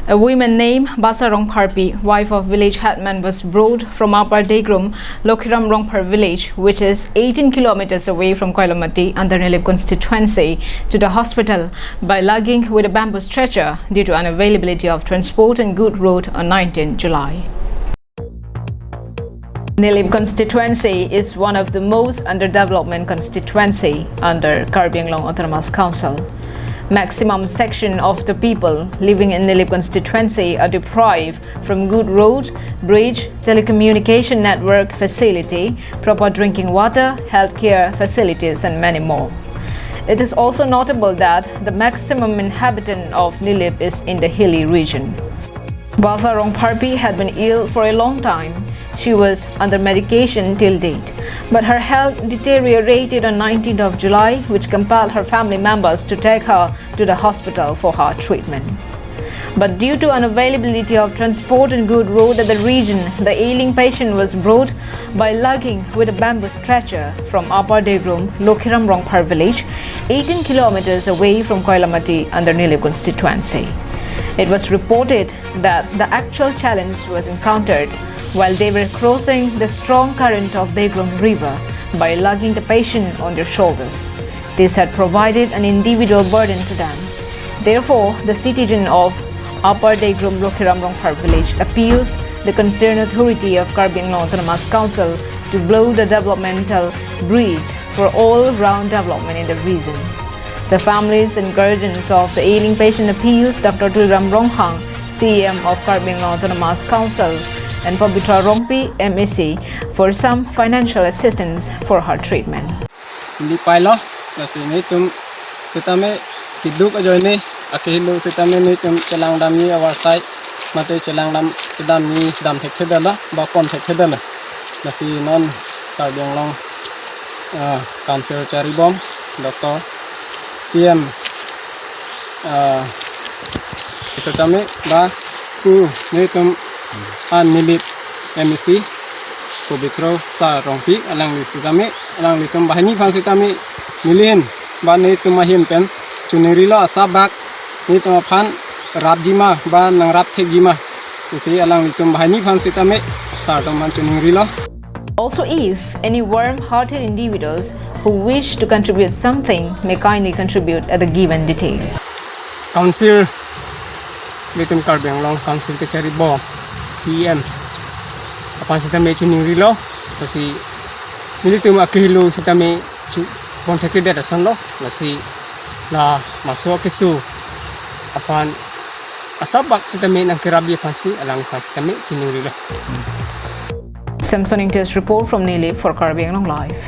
A woman named Basarong Parpi, wife of village headman, was brought from Upper Degrum, Lokhiram Rongpar village, which is 18 kilometers away from Koilamati under Nilip constituency, to the hospital by lugging with a bamboo stretcher due to unavailability of transport and good road on 19 July. Nilip constituency is one of the most underdevelopment constituency under Karbi Anglong Autonomous Council. Maximum section of the people living in Nilip constituency are deprived from good road, bridge, telecommunication network facility, proper drinking water, healthcare facilities and many more. It is also notable that the maximum inhabitant of Nilip is in the hilly region. Basarong Parpi had been ill for a long time. She was under medication till date, but her health deteriorated on 19th of July, which compelled her family members to take her to the hospital for her treatment. But due to unavailability of transport and good road at the region, the ailing patient was brought by lugging with a bamboo stretcher from Upper Degrum, Lokhiram Rongpar village, 18 kilometers away from Koilamati under Nilip constituency. It was reported that the actual challenge was encountered while they were crossing the strong current of Degrum River by lugging the patient on their shoulders. This had provided an individual burden to them. Therefore, the citizen of Upper Degrum Lokhiram Rongpar village appeals the concerned authority of Karbi Anglong Autonomous Council to blow the developmental bridge for all-round development in the region. The families and guardians of the ailing patient appeals Dr. Tulram Ronghang, CEM of Karbi Anglong Autonomous Council, and Pabitra Rongpi, MEC, for some financial assistance for her treatment. Hindi pailo, kasi nitum sitame kiduk ajo ini, akihilo sitame nitum celang dami our side, mate celang dam dami dam thek thedala, bapon thek thedala, kasi non Karbi Anglong Council Charibom, Dr. CM, sitame ba ku nitum Nilip MEC Pabitra sa Rongpi alang lisitami alang litum bahani phang sitami nilihin ba nitum mahim pen chunirilo asabak nitum phan rabjima ba nang rap thekjima isi alang litum bahani phang sitami sa toman chunirilo. Also, if any warm-hearted individuals who wish to contribute something may kindly contribute at the given details. Council litum Karbi Anglong Council Kechari Bo CM apan sitame chuning rilo kasi nilitum akihilo sitame kontakte data sanlo nasi na masuk kesu apan asabak sitame nang kirabi pasi alang sitame chuning rilo. Samsung Test report from Nilip for Karbi Anglong Live.